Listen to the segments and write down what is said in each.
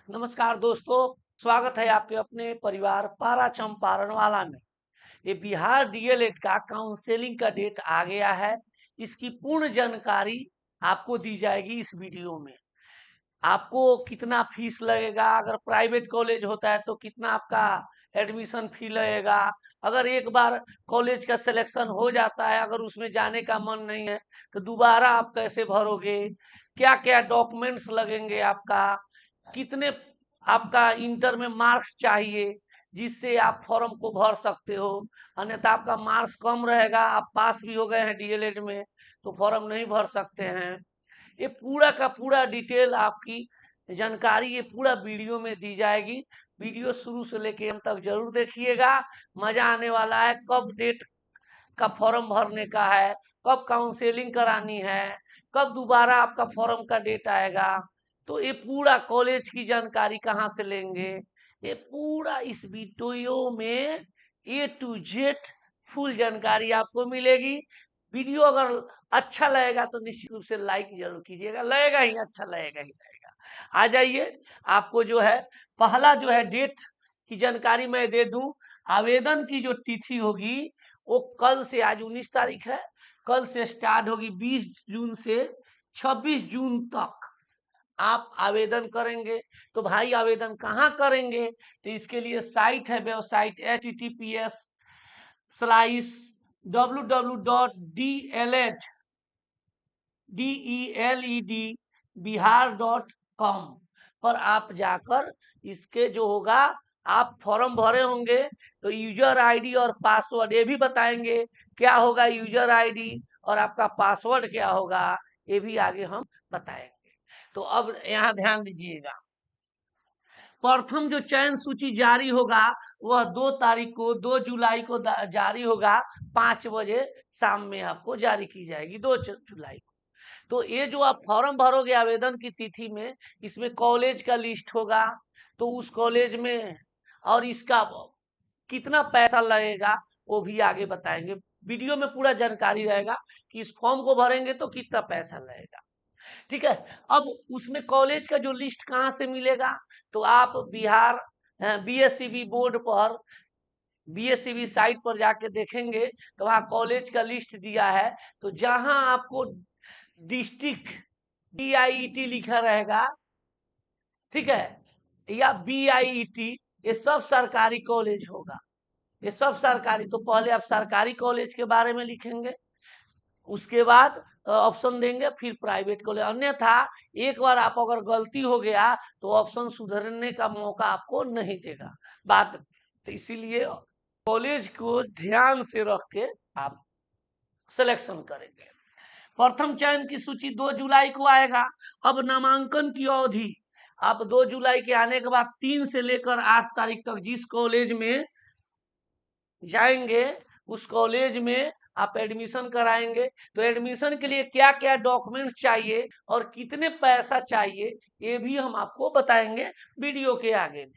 नमस्कार दोस्तों, स्वागत है आपके अपने परिवार पारा चंपारण वाला में। ये बिहार डीएलएड का काउंसलिंग का डेट आ गया है। इसकी पूर्ण जानकारी आपको दी जाएगी इस वीडियो में। आपको कितना फीस लगेगा, अगर प्राइवेट कॉलेज होता है तो कितना आपका एडमिशन फी लगेगा, अगर एक बार कॉलेज का सिलेक्शन हो जाता है, अगर उसमें जाने का मन नहीं है तो दोबारा आप कैसे भरोगे, क्या क्या डॉक्यूमेंट्स लगेंगे, आपका कितने आपका इंटर में मार्क्स चाहिए जिससे आप फॉर्म को भर सकते हो। अन्यथा आपका मार्क्स कम रहेगा, आप पास भी हो गए हैं डीएलएड में तो फॉर्म नहीं भर सकते हैं। ये पूरा का पूरा डिटेल आपकी जानकारी ये पूरा वीडियो में दी जाएगी। वीडियो शुरू से लेके अंत तक जरूर देखिएगा, मजा आने वाला है। कब डेट का फॉर्म भरने का है, कब काउंसलिंग करानी है, कब दोबारा आपका फॉर्म का डेट आएगा, तो ये पूरा कॉलेज की जानकारी कहाँ से लेंगे, ये पूरा इस वीडियो में A to Z फुल जानकारी आपको मिलेगी। वीडियो अगर अच्छा लगेगा तो निश्चित रूप से लाइक जरूर कीजिएगा, लगेगा ही, अच्छा लगेगा ही लगेगा। आ जाइए, आपको जो है पहला जो है डेट की जानकारी मैं दे दूं। आवेदन की जो तिथि होगी वो कल से, आज 19 तारीख है, कल से स्टार्ट होगी। 20 जून से 26 जून तक आप आवेदन करेंगे। तो भाई आवेदन कहाँ करेंगे, तो इसके लिए साइट है, वेबसाइट https://www.deled.bihar.com पर आप जाकर इसके जो होगा, आप फॉर्म भरे होंगे तो यूजर आईडी और पासवर्ड ये भी बताएंगे, क्या होगा यूजर आईडी और आपका पासवर्ड क्या होगा, ये भी आगे हम बताएंगे। तो अब यहाँ ध्यान दीजिएगा, प्रथम जो चयन सूची जारी होगा वह 2 तारीख को, 2 जुलाई को जारी होगा। 5 बजे शाम में आपको जारी की जाएगी, 2 जुलाई को। तो ये जो आप फॉर्म भरोगे आवेदन की तिथि में, इसमें कॉलेज का लिस्ट होगा, तो उस कॉलेज में और इसका कितना पैसा लगेगा वो भी आगे बताएंगे। वीडियो में पूरा जानकारी रहेगा कि इस फॉर्म को भरेंगे तो कितना पैसा लगेगा। ठीक है। अब उसमें कॉलेज का जो लिस्ट कहाँ से मिलेगा, तो आप बिहार बीएससीबी बोर्ड पर, बीएससीबी साइट पर जाके देखेंगे तो वहाँ कॉलेज का लिस्ट दिया है। तो जहां आपको डिस्ट्रिक्ट DIET लिखा रहेगा, ठीक है, या BIET, ये सब सरकारी कॉलेज होगा, ये सब सरकारी। तो पहले आप सरकारी कॉलेज के बारे में लिखेंगे, उसके बाद ऑप्शन देंगे, फिर प्राइवेट कॉलेज। अन्यथा एक बार आप अगर गलती हो गया तो ऑप्शन सुधरने का मौका आपको नहीं देगा बात। तो इसीलिए कॉलेज को ध्यान से रख के आप सिलेक्शन करेंगे। प्रथम चयन की सूची 2 जुलाई को आएगा। अब नामांकन की अवधि, आप 2 जुलाई के आने के बाद 3 से लेकर 8 तारीख तक जिस कॉलेज में जाएंगे उस कॉलेज में आप एडमिशन कराएंगे। तो एडमिशन के लिए क्या क्या डॉक्यूमेंट्स चाहिए और कितने पैसा चाहिए ये भी हम आपको बताएंगे वीडियो के आगे में।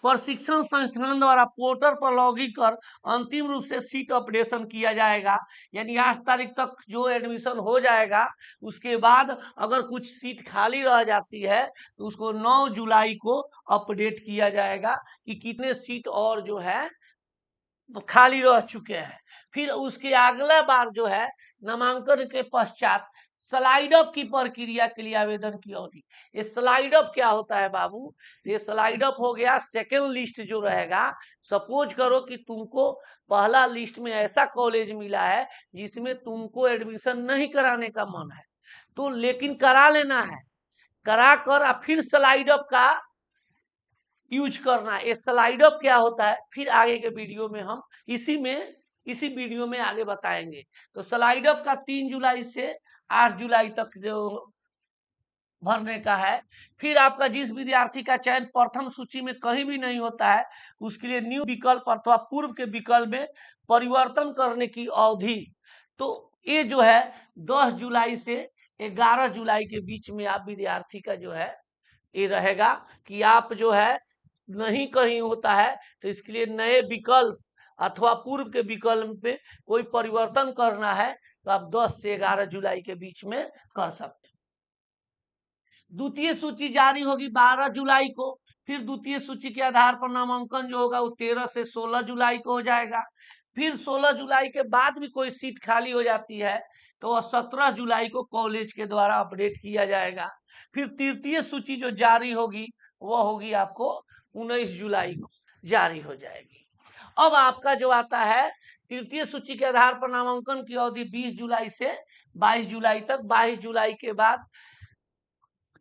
प्रशिक्षण संस्थान द्वारा पोर्टल पर लॉगिन कर अंतिम रूप से सीट अपडेशन किया जाएगा। यानी 8 तारीख तक जो एडमिशन हो जाएगा, उसके बाद अगर कुछ सीट खाली रह जाती है तो उसको 9 जुलाई को अपडेट किया जाएगा कि कितने सीट और जो है खाली रह चुके हैं। फिर उसके अगला बार जो है नामांकन के पश्चात स्लाइड अप की प्रक्रिया के लिए आवेदन की अवधि। ये स्लाइड अप क्या होता है बाबू, ये स्लाइड अप हो गया सेकेंड लिस्ट जो रहेगा। सपोज करो कि तुमको पहला लिस्ट में ऐसा कॉलेज मिला है जिसमें तुमको एडमिशन नहीं कराने का मन है, तो लेकिन करा लेना है, करा कर फिर स्लाइड अप का यूज करना है। ये स्लाइड अप क्या होता है फिर आगे के वीडियो में हम इसी वीडियो में आगे बताएंगे। तो स्लाइड अप का 3 जुलाई से 8 जुलाई तक जो भरने का है। फिर आपका जिस विद्यार्थी का चयन प्रथम सूची में कहीं भी नहीं होता है, उसके लिए न्यू विकल्प अथवा पूर्व के विकल्प में परिवर्तन करने की अवधि, तो ये जो है 10 जुलाई से 11 जुलाई के बीच में आप विद्यार्थी का जो है ये रहेगा कि आप जो है नहीं कहीं होता है तो इसके लिए नए विकल्प अथवा पूर्व के विकल्प पे कोई परिवर्तन करना है तो आप 10 से 11 जुलाई के बीच में कर सकते हैं। द्वितीय सूची जारी होगी 12 जुलाई को। फिर द्वितीय सूची के आधार पर नामांकन जो होगा वो 13 से 16 जुलाई को हो जाएगा। फिर 16 जुलाई के बाद भी कोई सीट खाली हो जाती है तो 17 जुलाई को कॉलेज के द्वारा अपडेट किया जाएगा। फिर तृतीय सूची जो जारी होगी वह होगी आपको 19 जुलाई को जारी हो जाएगी। अब आपका जो आता है तृतीय सूची के आधार पर नामांकन की अवधि 20 जुलाई से 22 जुलाई तक। 22 जुलाई के बाद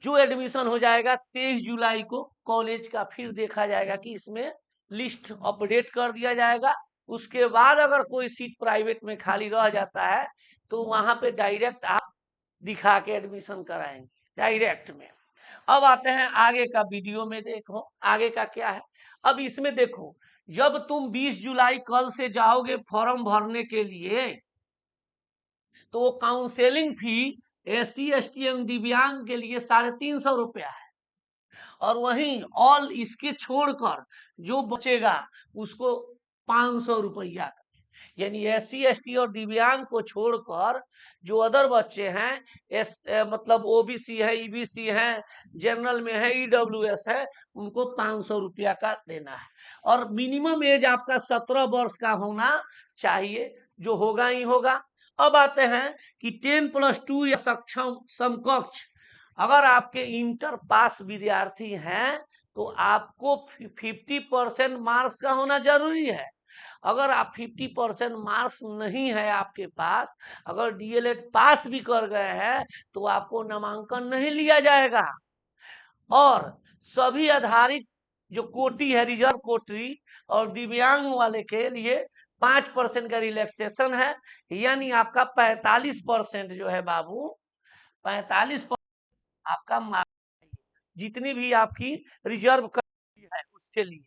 जो एडमिशन हो जाएगा 23 जुलाई को कॉलेज का फिर देखा जाएगा कि इसमें लिस्ट अपडेट कर दिया जाएगा। उसके बाद अगर कोई सीट प्राइवेट में खाली रह जाता है तो वहां पे डायरेक्ट आप दिखा के एडमिशन कराएंगे डायरेक्ट में। अब आते हैं आगे का वीडियो में, देखो आगे का क्या है। अब इसमें देखो, जब तुम 20 जुलाई कल से जाओगे फॉर्म भरने के लिए तो काउंसेलिंग फी SC ST एवं दिव्यांग के लिए 350 रुपया है। और वहीं ऑल इसके छोड़कर जो बचेगा उसको 500 रुपया, यानी SC ST और दिव्यांग को छोड़कर जो अदर बच्चे हैं मतलब OBC है, EBC है, जनरल में है, EWS है, उनको 500 रुपया का देना है। और मिनिमम एज आपका 17 वर्ष का होना चाहिए, जो होगा ही होगा। अब आते हैं कि 10+2 या सक्षम समकक्ष अगर आपके इंटर पास विद्यार्थी हैं तो आपको 50% मार्क्स का होना जरूरी है। अगर आप 50% मार्क्स नहीं है आपके पास, अगर DLED पास भी कर गए हैं तो आपको नामांकन नहीं लिया जाएगा। और सभी आधारित जो कोटि है, रिजर्व कोटि और दिव्यांग वाले के लिए 5% का रिलैक्सेशन है, यानी आपका 45% जो है बाबू, 45% आपका मार्क्स जितनी भी आपकी रिजर्व है उसके लिए।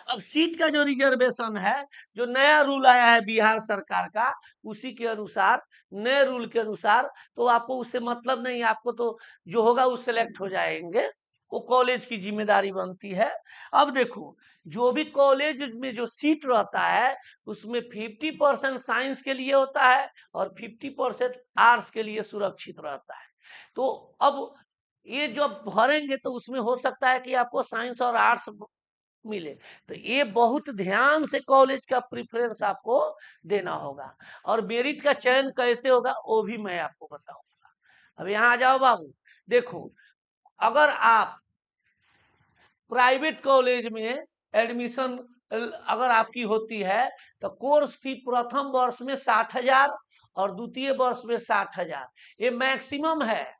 अब सीट का जो रिजर्वेशन है, जो नया रूल आया है बिहार सरकार का, उसी के अनुसार, नए रूल के अनुसार, तो आपको उससे मतलब नहीं, आपको तो जो होगा वो सिलेक्ट हो जाएंगे, वो कॉलेज की जिम्मेदारी बनती है। अब देखो, जो भी कॉलेज में जो सीट रहता है उसमें 50% साइंस के लिए होता है और 50% आर्ट्स के लिए सुरक्षित रहता है। तो अब ये जब भरेंगे तो उसमें हो सकता है कि आपको साइंस और आर्ट्स मिले, तो ये बहुत ध्यान से कॉलेज का प्रेफरेंस आपको देना होगा। और मेरिट का चयन कैसे होगा वो भी मैं आपको बताऊंगा। अब यहाँ आ जाओ बाबू, देखो अगर आप प्राइवेट कॉलेज में एडमिशन अगर आपकी होती है तो कोर्स फी प्रथम वर्ष में 60,000 और द्वितीय वर्ष में 60,000, ये मैक्सिमम है,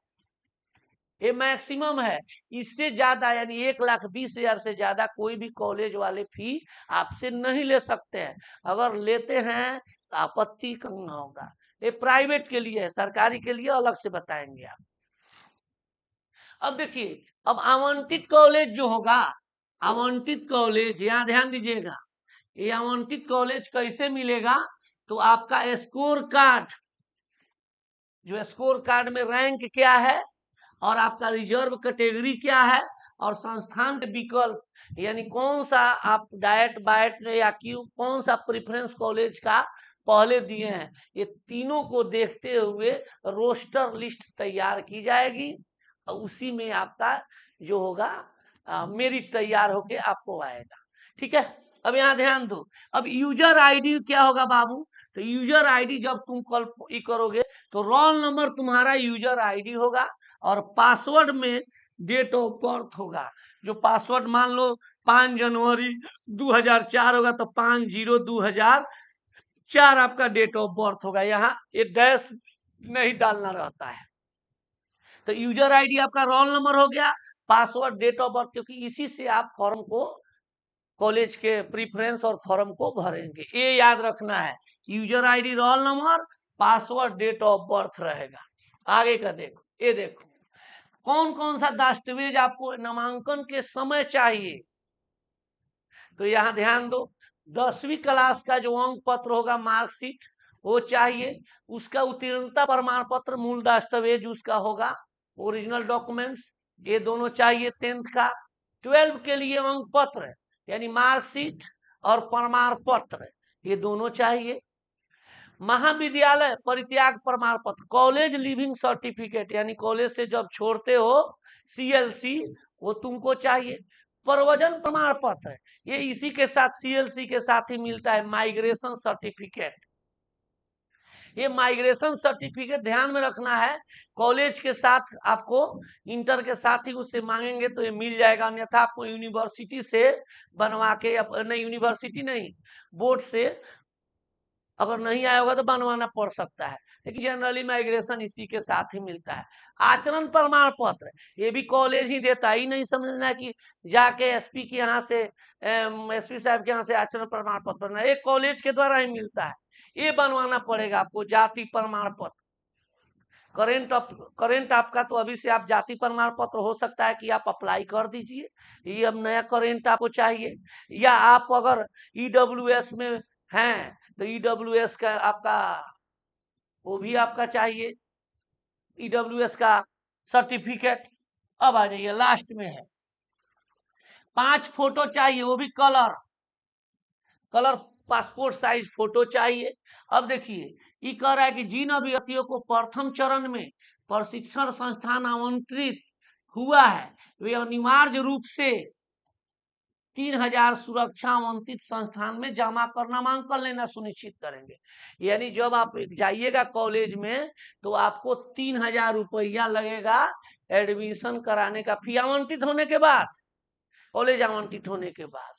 ये मैक्सिमम है। इससे ज्यादा यानी 1,20,000 से ज्यादा कोई भी कॉलेज वाले फी आपसे नहीं ले सकते हैं। अगर लेते हैं तो आपत्ति करना होगा। ये प्राइवेट के लिए है, सरकारी के लिए अलग से बताएंगे आप। अब देखिए, अब आवंटित कॉलेज जो होगा, आवंटित कॉलेज यहाँ ध्यान दीजिएगा, ये आवंटित कॉलेज कैसे मिलेगा, तो आपका स्कोर कार्ड, जो स्कोर कार्ड में रैंक क्या है और आपका रिजर्व कैटेगरी क्या है और संस्थान के विकल्प, यानी कौन सा आप डाइट बाइट या क्यों कौन सा प्रेफरेंस कॉलेज का पहले दिए हैं, ये तीनों को देखते हुए रोस्टर लिस्ट तैयार की जाएगी और उसी में आपका जो होगा मेरिट तैयार होके आपको आएगा। ठीक है, अब यहाँ ध्यान दो। अब यूजर आईडी क्या होगा बाबू, तो यूजर आईडी जब तुम कल करोगे तो रोल नंबर तुम्हारा यूजर आईडी होगा और पासवर्ड में डेट ऑफ बर्थ होगा। जो पासवर्ड मान लो 5 जनवरी 2004 होगा तो 5/0/2004 आपका डेट ऑफ बर्थ होगा। यहाँ ये डैश नहीं डालना रहता है। तो यूजर आईडी आपका रोल नंबर हो गया, पासवर्ड डेट ऑफ बर्थ, क्योंकि इसी से आप फॉर्म को, कॉलेज के प्रेफरेंस और फॉर्म को भरेंगे। ये याद रखना है, user ID roll number password date of birth रहेगा। आगे का देखो, ये देखो कौन कौन सा दस्तावेज आपको नामांकन के समय चाहिए, तो यहाँ ध्यान दो। 10वीं क्लास का जो अंक पत्र होगा, मार्कशीट, वो चाहिए। उसका उत्तीर्णता प्रमाण पत्र, मूल दस्तावेज उसका होगा, ओरिजिनल डॉक्यूमेंट्स, ये दोनों चाहिए 10th का। 12 के लिए अंक पत्र यानी मार्कशीट और प्रमाण पत्र, ये दोनों चाहिए। महाविद्यालय परित्याग प्रमाण पत्र, कॉलेज लिविंग सर्टिफिकेट, यानी कॉलेज से जब छोड़ते हो सीएलसी, वो तुमको चाहिए। प्रव्रजन प्रमाण पत्र, ये इसी के साथ सीएलसी के साथ ही मिलता है। माइग्रेशन सर्टिफिकेट, ये माइग्रेशन सर्टिफिकेट ध्यान में रखना है, कॉलेज के साथ आपको इंटर के साथ ही उससे मांगेंगे तो ये मिल जाएगा, अन्यथा आपको यूनिवर्सिटी से बनवा के, नहीं यूनिवर्सिटी नहीं, बोर्ड से अगर नहीं आया होगा तो बनवाना पड़ सकता है, लेकिन जनरली माइग्रेशन इसी के साथ ही मिलता है। आचरण प्रमाण पत्र, ये भी कॉलेज ही देता है, ही नहीं समझना है कि जाके एसपी के यहाँ से, एसपी साहब के यहाँ से आचरण प्रमाण पत्र ना, एक कॉलेज के द्वारा ही मिलता है, ये बनवाना पड़ेगा आपको। जाति प्रमाण पत्र, करेंट आपका तो अभी से आप जाति प्रमाण पत्र हो सकता है कि आप अप्लाई कर दीजिए, ये अब नया करेंट आपको चाहिए। या आप अगर ईडब्ल्यूएस में हैं तो ईडब्ल्यूएस का आपका, वो भी आपका चाहिए, ईडब्ल्यूएस का सर्टिफिकेट। अब आ जाइए लास्ट में है, 5 फोटो चाहिए, वो भी कलर पासपोर्ट साइज फोटो चाहिए। अब देखिए ये कह रहा है कि जिन अभ्यर्थियों को प्रथम चरण में प्रशिक्षण संस्थान आवंटित हुआ है वे अनिवार्य रूप से 3000 सुरक्षा आवंटित संस्थान में जमा कर नामांकन लेना सुनिश्चित करेंगे। यानी जब आप जाइएगा कॉलेज में तो आपको 3000 रुपया लगेगा एडमिशन कराने का, फी आवंटित होने के बाद, कॉलेज आवंटित होने के बाद।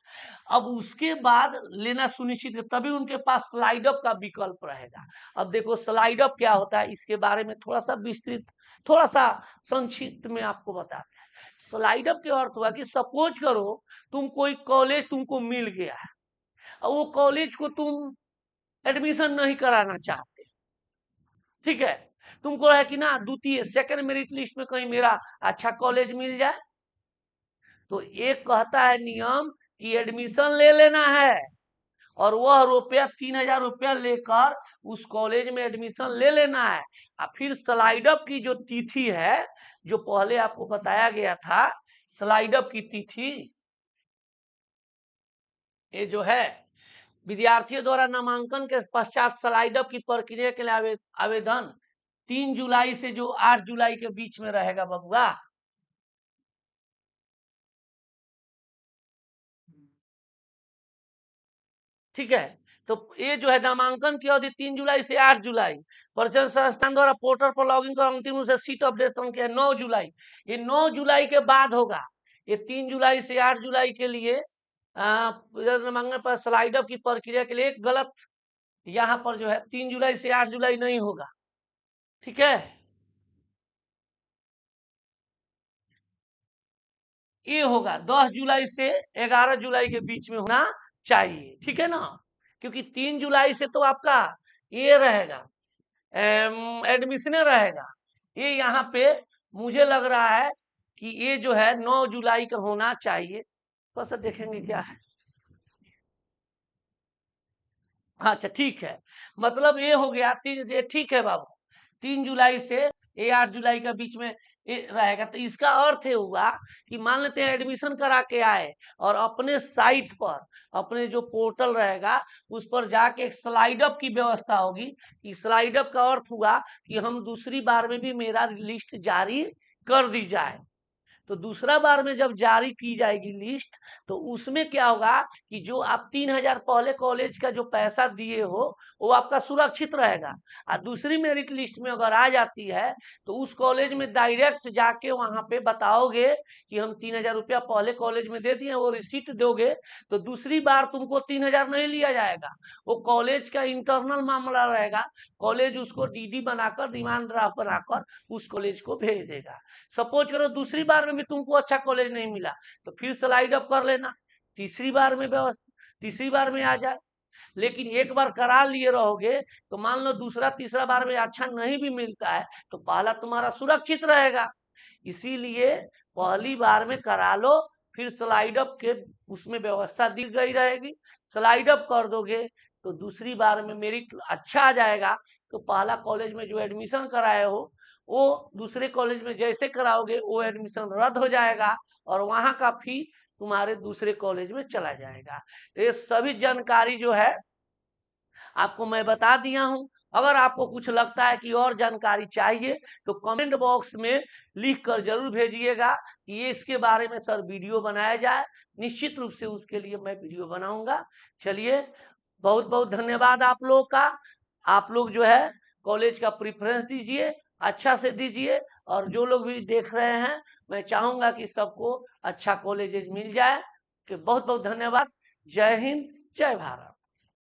अब उसके बाद लेना सुनिश्चित, तभी उनके पास स्लाइड अप का विकल्प रहेगा। अब देखो स्लाइड अप क्या होता है, इसके बारे में थोड़ा सा विस्तृत, थोड़ा सा संक्षिप्त में आपको बताते हैं। स्लाइड अप के अर्थ हुआ कि सपोज करो तुम कोई कॉलेज तुमको मिल गया है और वो कॉलेज को तुम एडमिशन नहीं कराना चाहते, ठीक है, तुमको है कि ना द्वितीय सेकंड मेरिट लिस्ट में कहीं मेरा अच्छा कॉलेज मिल जाए, तो एक कहता है नियम कि एडमिशन ले लेना है और वह रुपया 3000 रुपया लेकर उस कॉलेज में एडमिशन ले लेना है। और फिर स्लाइड अप की जो तिथि है, जो पहले आपको बताया गया था, स्लाइड अप की तिथि ये जो है, विद्यार्थियों द्वारा नामांकन के पश्चात स्लाइड अप की प्रक्रिया के लिए आवेदन 3 जुलाई से जो 8 जुलाई के बीच में रहेगा बबुआ। ठीक है, तो ये जो है नामांकन की अवधि 3 जुलाई से 8 जुलाई, परिचय संस्थान द्वारा पोर्टल पर लॉगिन कर अंतिम रूप से सीट अपडेट किया 9 जुलाई। ये 9 जुलाई के बाद होगा, ये 3 जुलाई से 8 जुलाई के लिए नामांकन पर स्लाइड अप की प्रक्रिया के लिए एक गलत, यहाँ पर जो है 3 जुलाई से 8 जुलाई नहीं होगा, ठीक है, ये होगा 10 जुलाई से 11 जुलाई के बीच में होना चाहिए, ठीक है ना, क्योंकि 3 जुलाई से तो आपका ये रहेगा, एडमिशन रहेगा। ये यहाँ पे मुझे लग रहा है कि ये जो है 9 जुलाई का होना चाहिए, बस देखेंगे क्या है। अच्छा ठीक है, मतलब ये हो गया ये ठीक है बाबू, 3 जुलाई से ये 8 जुलाई का बीच में ये रहेगा। तो इसका अर्थ ये हुआ कि मान लेते हैं एडमिशन करा के आए और अपने साइट पर, अपने जो पोर्टल रहेगा उस पर जाके एक स्लाइड अप की व्यवस्था होगी। कि स्लाइड अप का अर्थ हुआ कि हम दूसरी बार में भी मेरा लिस्ट जारी कर दी जाए। तो दूसरा बार में जब जारी की जाएगी लिस्ट, तो उसमें क्या होगा कि जो आप 3000 पहले कॉलेज का जो पैसा दिए हो वो आपका सुरक्षित रहेगा। और दूसरी मेरिट लिस्ट में अगर आ जाती है तो उस कॉलेज में डायरेक्ट जाके वहां पे बताओगे कि हम 3000 रुपया पहले कॉलेज में दे दिए, वो रिसीट दोगे, तो दूसरी बार तुमको 3000 नहीं लिया जाएगा, वो कॉलेज का इंटरनल मामला रहेगा। कॉलेज उसको डीडी बनाकर, डिमांड ड्राफ्ट बनाकर उस कॉलेज को भेज देगा। सपोज करो दूसरी बार में भी तुमको अच्छा कॉलेज नहीं मिला तो फिर स्लाइड अप कर लेना, तीसरी बार में व्यवस्था, तीसरी बार में आ जाए। लेकिन एक बार करा लिए रहोगे तो मान लो दूसरा तीसरा बार में अच्छा नहीं भी मिलता है तो पहला तुम्हारा सुरक्षित रहेगा। इसीलिए पहली बार में करा लो, फिर स्लाइड अप के उसमें व्यवस्था दी गई रहेगी, स्लाइड अप कर दोगे तो दूसरी बार में मेरिट अच्छा आ जाएगा, तो पहला कॉलेज में जो एडमिशन कराए हो वो दूसरे कॉलेज में जैसे कराओगे वो एडमिशन रद्द हो जाएगा और वहां का फी तुम्हारे दूसरे कॉलेज में चला जाएगा। ये सभी जानकारी जो है आपको मैं बता दिया हूं। अगर आपको कुछ लगता है कि और जानकारी चाहिए तो कमेंट बॉक्स में लिख कर जरूर भेजिएगा कि ये इसके बारे में सर वीडियो बनाया जाए। निश्चित रूप से उसके लिए मैं वीडियो बनाऊंगा। चलिए, बहुत बहुत धन्यवाद आप लोग का। आप लोग जो है कॉलेज का प्रेफरेंस दीजिए, अच्छा से दीजिए। और जो लोग भी देख रहे हैं, मैं चाहूंगा कि सबको अच्छा कॉलेज मिल जाए। कि बहुत बहुत धन्यवाद। जय हिंद, जय भारत।